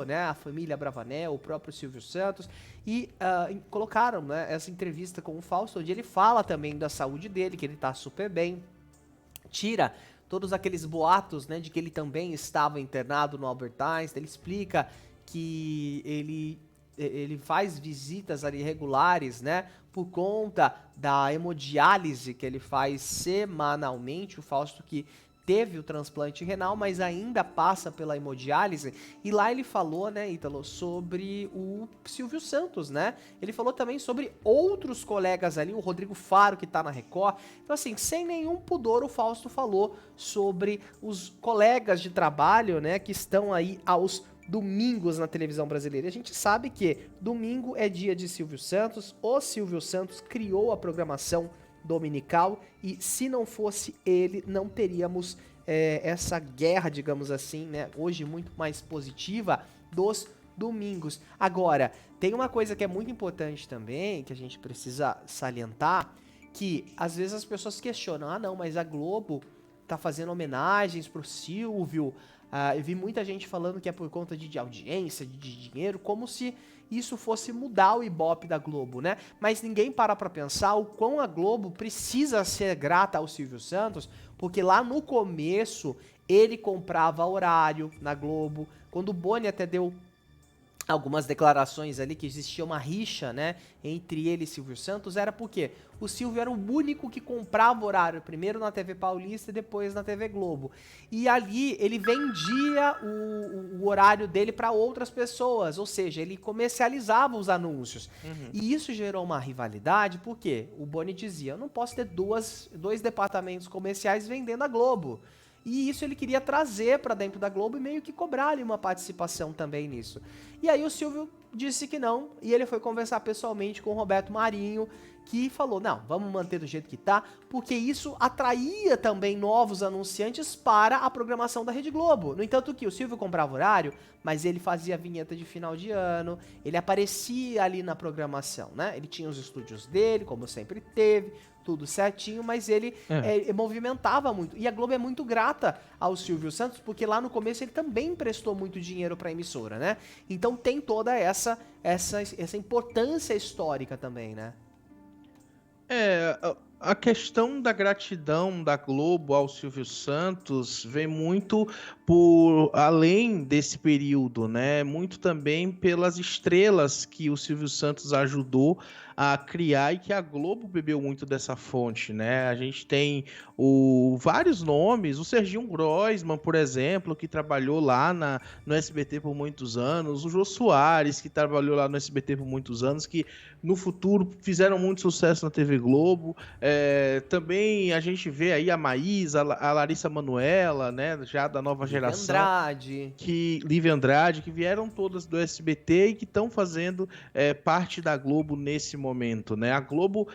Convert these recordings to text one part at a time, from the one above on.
né, a família Abravanel, o próprio Silvio Santos, e colocaram, né, essa entrevista com o Fausto, onde ele fala também da saúde dele, que ele tá super bem, tira todos aqueles boatos, né, de que ele também estava internado no Albert Einstein. Ele explica que ele faz visitas ali regulares, né, por conta da hemodiálise que ele faz semanalmente. O Fausto que teve o transplante renal, mas ainda passa pela hemodiálise. E lá ele falou, né, Ítalo, sobre o Silvio Santos, né? Ele falou também sobre outros colegas ali, o Rodrigo Faro, que tá na Record. Então, assim, sem nenhum pudor, o Fausto falou sobre os colegas de trabalho, né, que estão aí aos domingos na televisão brasileira. A gente sabe que domingo é dia de Silvio Santos. O Silvio Santos criou a programação dominical, e se não fosse ele, não teríamos essa guerra, digamos assim, né, hoje muito mais positiva, dos domingos. Agora, tem uma coisa que é muito importante também, que a gente precisa salientar, que às vezes as pessoas questionam, não, mas a Globo tá fazendo homenagens pro Silvio. Eu vi muita gente falando que é por conta de audiência, de dinheiro, como se isso fosse mudar o Ibope da Globo, né? Mas ninguém para pra pensar o quão a Globo precisa ser grata ao Silvio Santos, porque lá no começo ele comprava horário na Globo. Quando o Boni até deu algumas declarações ali que existia uma rixa, né, entre ele e Silvio Santos, era porque o Silvio era o único que comprava horário, primeiro na TV Paulista e depois na TV Globo. E ali ele vendia o horário dele para outras pessoas, ou seja, ele comercializava os anúncios. E isso gerou uma rivalidade, porque o Boni dizia, eu não posso ter dois departamentos comerciais vendendo a Globo. E isso ele queria trazer para dentro da Globo e meio que cobrar ali uma participação também nisso. E aí o Silvio disse que não, e ele foi conversar pessoalmente com o Roberto Marinho, que falou, não, vamos manter do jeito que tá, porque isso atraía também novos anunciantes para a programação da Rede Globo. No entanto que o Silvio comprava horário, mas ele fazia vinheta de final de ano, ele aparecia ali na programação, né? Ele tinha os estúdios dele, como sempre teve, tudo certinho, mas ele movimentava muito. E a Globo é muito grata ao Silvio Santos, porque lá no começo ele também emprestou muito dinheiro para a emissora, né? Então tem toda essa importância histórica também, né? A questão da gratidão da Globo ao Silvio Santos vem muito por além desse período, né? Muito também pelas estrelas que o Silvio Santos ajudou a criar e que a Globo bebeu muito dessa fonte, né? A gente tem vários nomes, o Serginho Groisman, por exemplo, que trabalhou lá no SBT por muitos anos, o Jô Soares, que trabalhou lá no SBT por muitos anos, que no futuro fizeram muito sucesso na TV Globo. Também a gente vê aí a Maísa, a Larissa Manoela, né, já da nova geração. Lívia Andrade, que vieram todas do SBT e que estão fazendo parte da Globo nesse momento, né? A Globo,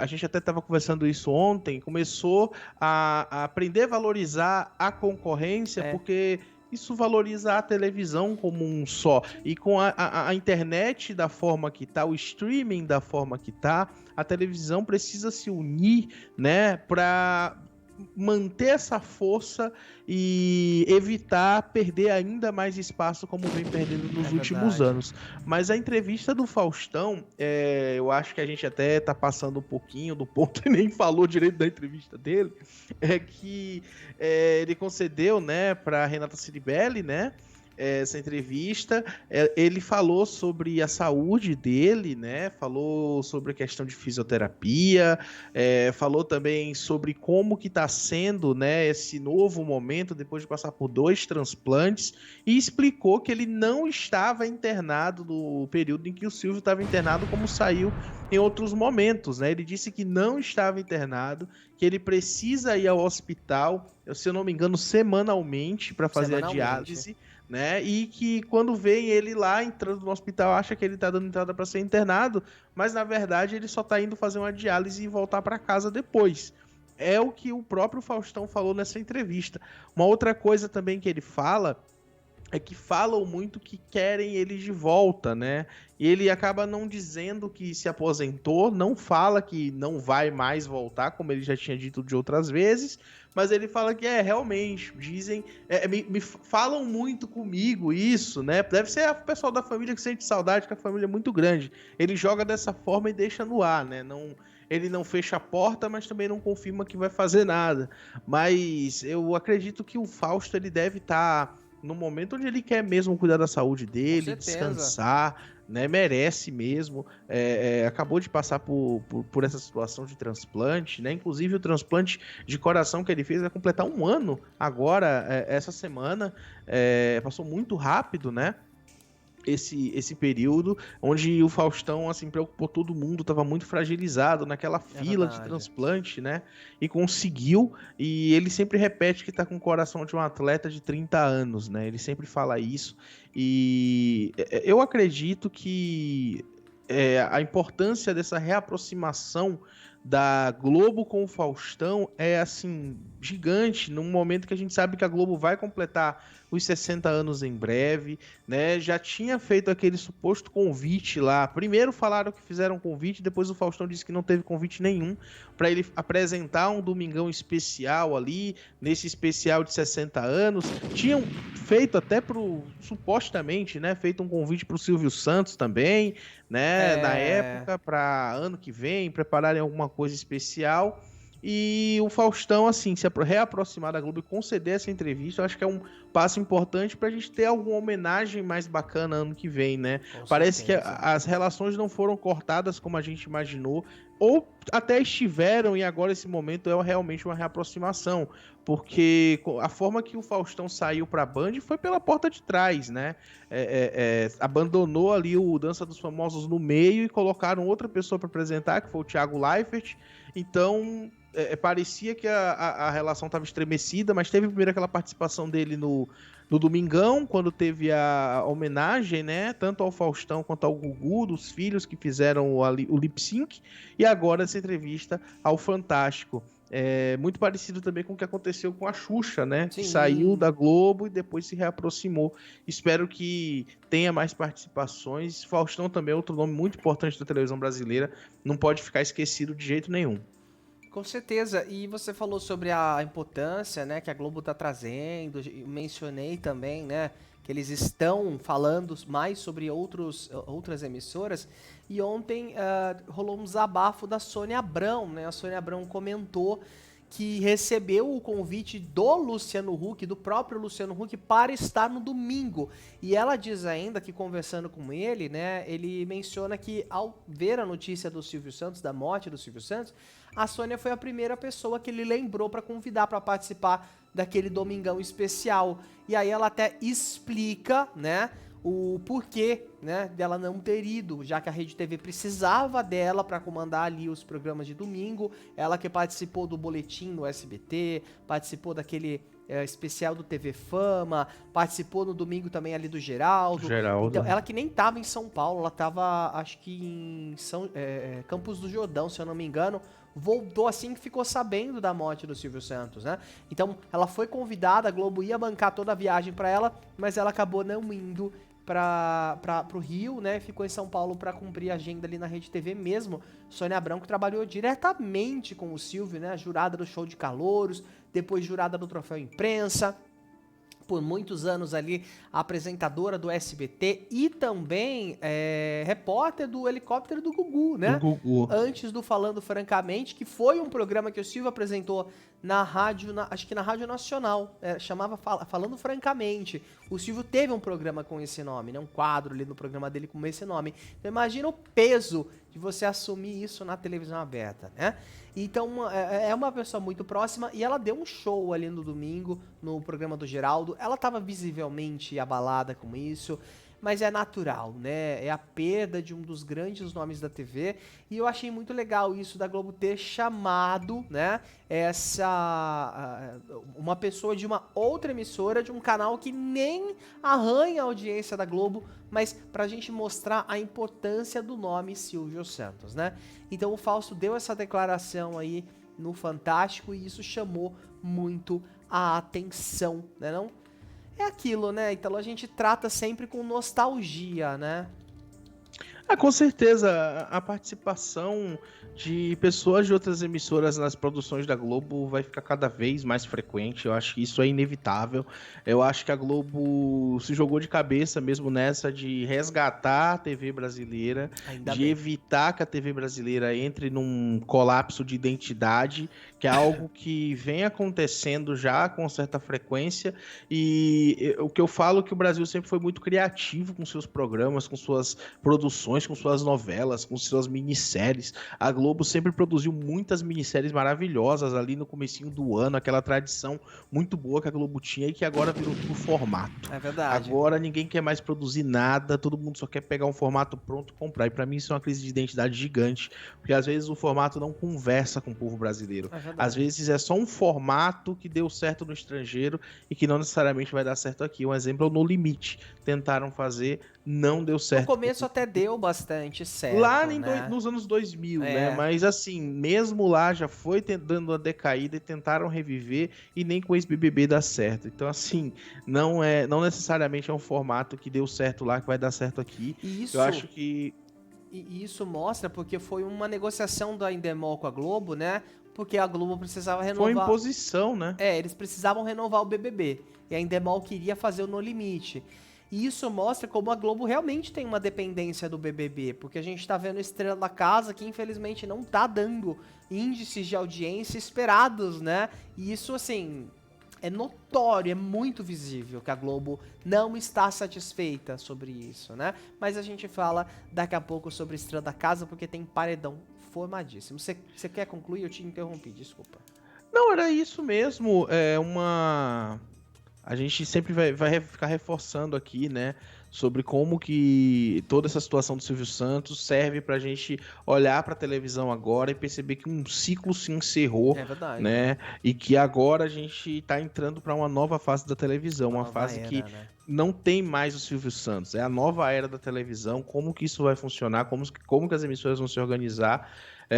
a gente até estava conversando isso ontem, começou a aprender a valorizar a concorrência, porque isso valoriza a televisão como um só. E com a internet da forma que está, o streaming da forma que está, a televisão precisa se unir, né, para manter essa força e evitar perder ainda mais espaço como vem perdendo nos últimos anos. Mas a entrevista do Faustão, eu acho que a gente até tá passando um pouquinho do ponto e nem falou direito da entrevista dele, que ele concedeu, né, para Renata Ciribelli, né, essa entrevista. Ele falou sobre a saúde dele, né? Falou sobre a questão de fisioterapia, falou também sobre como que está sendo, né, esse novo momento depois de passar por 2 transplantes, e explicou que ele não estava internado no período em que o Silvio estava internado, como saiu em outros momentos, né? Ele disse que não estava internado, que ele precisa ir ao hospital, se eu não me engano, semanalmente para fazer a diálise, né? E que quando vem ele lá entrando no hospital, acha que ele tá dando entrada para ser internado, mas na verdade ele só tá indo fazer uma diálise e voltar para casa depois. É o que o próprio Faustão falou nessa entrevista. Uma outra coisa também que ele fala é que falam muito que querem ele de volta, né? E ele acaba não dizendo que se aposentou, não fala que não vai mais voltar, como ele já tinha dito de outras vezes, mas ele fala que realmente, dizem, me falam muito comigo isso, né? Deve ser o pessoal da família que sente saudade, que a família é muito grande. Ele joga dessa forma e deixa no ar, né? Não, ele não fecha a porta, mas também não confirma que vai fazer nada. Mas eu acredito que o Fausto ele deve estar no momento onde ele quer mesmo cuidar da saúde Com dele, certeza. descansar, né? Merece mesmo. Acabou de passar por essa situação de transplante, né? Inclusive o transplante de coração que ele fez vai completar 1 ano agora, essa semana. Passou muito rápido, né? Esse período onde o Faustão assim preocupou todo mundo, estava muito fragilizado naquela É fila de verdade. transplante, né? E conseguiu, e ele sempre repete que está com o coração de um atleta de 30 anos, né? Ele sempre fala isso. E eu acredito que a importância dessa reaproximação da Globo com o Faustão é assim gigante, num momento que a gente sabe que a Globo vai completar os 60 anos em breve, né? Já tinha feito aquele suposto convite lá. Primeiro falaram que fizeram convite, depois o Faustão disse que não teve convite nenhum para ele apresentar um Domingão especial ali, nesse especial de 60 anos. Tinham feito até supostamente, né, feito um convite pro Silvio Santos também, né, na É... época para ano que vem prepararem alguma coisa especial. E o Faustão, assim, se reaproximar da Globo e conceder essa entrevista, eu acho que é um passo importante para a gente ter alguma homenagem mais bacana ano que vem, né? Com Parece que certeza. as relações não foram cortadas como a gente imaginou, ou até estiveram e agora esse momento é realmente uma reaproximação, porque a forma que o Faustão saiu para a Band foi pela porta de trás, né? Abandonou ali o Dança dos Famosos no meio e colocaram outra pessoa para apresentar, que foi o Thiago Leifert. Então parecia que a relação estava estremecida, mas teve primeiro aquela participação dele no Domingão, quando teve a homenagem, né? Tanto ao Faustão quanto ao Gugu, dos filhos que fizeram o lip sync, e agora essa entrevista ao Fantástico. Muito parecido também com o que aconteceu com a Xuxa, né? Que saiu Sim. da Globo e depois se reaproximou. Espero que tenha mais participações. Faustão também é outro nome muito importante da televisão brasileira. Não pode ficar esquecido de jeito nenhum. Com certeza. E você falou sobre a importância, né, que a Globo está trazendo. Eu mencionei também, né, que eles estão falando mais sobre outras emissoras. E ontem rolou um desabafo da Sônia Abrão, né? A Sônia Abrão comentou que recebeu o convite do Luciano Huck, do próprio Luciano Huck, para estar no domingo. E ela diz ainda que, conversando com ele, né, ele menciona que ao ver a notícia do Silvio Santos, da morte do Silvio Santos, a Sônia foi a primeira pessoa que ele lembrou para convidar para participar daquele domingão especial. E aí ela até explica, né, o porquê, né, dela não ter ido, já que a Rede TV precisava dela para comandar ali os programas de domingo. Ela que participou do Boletim no SBT, participou daquele especial do TV Fama, participou no domingo também ali do Geraldo. Então, Geraldo. ela que nem tava em São Paulo, ela tava, acho que em Campos do Jordão, se eu não me engano. Voltou assim que ficou sabendo da morte do Silvio Santos, né? Então, ela foi convidada, a Globo ia bancar toda a viagem para ela, mas ela acabou não indo para o Rio, né? Ficou em São Paulo para cumprir a agenda ali na Rede TV mesmo. Sônia Abrão, que trabalhou diretamente com o Silvio, né? Jurada do Show de Calouros, depois jurada do Troféu Imprensa, por muitos anos ali apresentadora do SBT e também repórter do Helicóptero do Gugu, Do né? Gugu. Antes do Falando Francamente, que foi um programa que o Silvio apresentou na rádio, acho que na Rádio Nacional, chamava Falando Francamente. O Silvio teve um programa com esse nome, né? Um quadro ali no programa dele com esse nome. Então imagina o peso de você assumir isso na televisão aberta, né? Então é uma pessoa muito próxima e ela deu um show ali no domingo no programa do Geraldo. Ela estava visivelmente abalada com isso, mas é natural, né? É a perda de um dos grandes nomes da TV e eu achei muito legal isso da Globo ter chamado, né? Uma pessoa de uma outra emissora, de um canal que nem arranha a audiência da Globo, mas pra gente mostrar a importância do nome Silvio Santos, né? Então o Fausto deu essa declaração aí no Fantástico e isso chamou muito a atenção, né não? é aquilo, né, Ítalo? A gente trata sempre com nostalgia, né? Com certeza, a participação de pessoas de outras emissoras nas produções da Globo vai ficar cada vez mais frequente. Eu acho que isso é inevitável. Eu acho que a Globo se jogou de cabeça mesmo nessa de resgatar a TV brasileira, Ainda de bem. evitar que a TV brasileira entre num colapso de identidade, que é algo que vem acontecendo já com certa frequência. E o que eu falo é que o Brasil sempre foi muito criativo com seus programas, com suas produções, com suas novelas, com suas minisséries. A Globo sempre produziu muitas minisséries maravilhosas ali no comecinho do ano, aquela tradição muito boa que a Globo tinha e que agora virou tudo formato. É verdade. Agora ninguém quer mais produzir nada, todo mundo só quer pegar um formato pronto e comprar. E pra mim isso é uma crise de identidade gigante, porque às vezes o formato não conversa com o povo brasileiro. É verdade. Às vezes é só um formato que deu certo no estrangeiro e que não necessariamente vai dar certo aqui. Um exemplo é o No Limite. Tentaram fazer, não deu certo. No começo até deu bastante certo, Lá né? nos anos 2000, É. né? Mas assim, mesmo lá já foi dando uma decaída e tentaram reviver e nem com esse BBB dá certo. Então assim, não necessariamente é um formato que deu certo lá que vai dar certo aqui. E Eu acho que E isso mostra porque foi uma negociação da Endemol com a Globo, né? Porque a Globo precisava foi renovar. imposição, né? Eles precisavam renovar o BBB. E a Endemol queria fazer o No Limite. E isso mostra como a Globo realmente tem uma dependência do BBB. Porque a gente tá vendo Estrela da Casa que infelizmente não tá dando índices de audiência esperados, né? E isso, assim, é notório, é muito visível que a Globo não está satisfeita sobre isso, né? Mas a gente fala daqui a pouco sobre Estrela da Casa porque tem paredão formadíssimo. Você quer concluir? Eu te interrompi, desculpa. Não, era isso mesmo. A gente sempre vai ficar reforçando aqui, né, sobre como que toda essa situação do Silvio Santos serve pra gente olhar pra televisão agora e perceber que um ciclo se encerrou, É verdade. né, e que agora a gente tá entrando pra uma nova fase da televisão, uma nova fase era, que né? não tem mais o Silvio Santos, é a nova era da televisão, como que isso vai funcionar, como que as emissoras vão se organizar,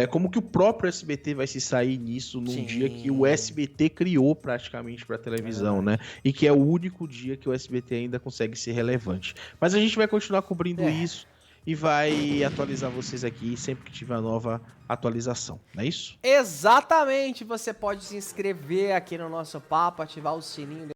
como que o próprio SBT vai se sair nisso num Sim. dia que o SBT criou praticamente para televisão, né? E que é o único dia que o SBT ainda consegue ser relevante. Mas a gente vai continuar cobrindo isso e vai atualizar vocês aqui sempre que tiver uma nova atualização, não é isso? Exatamente! Você pode se inscrever aqui no nosso papo, ativar o sininho.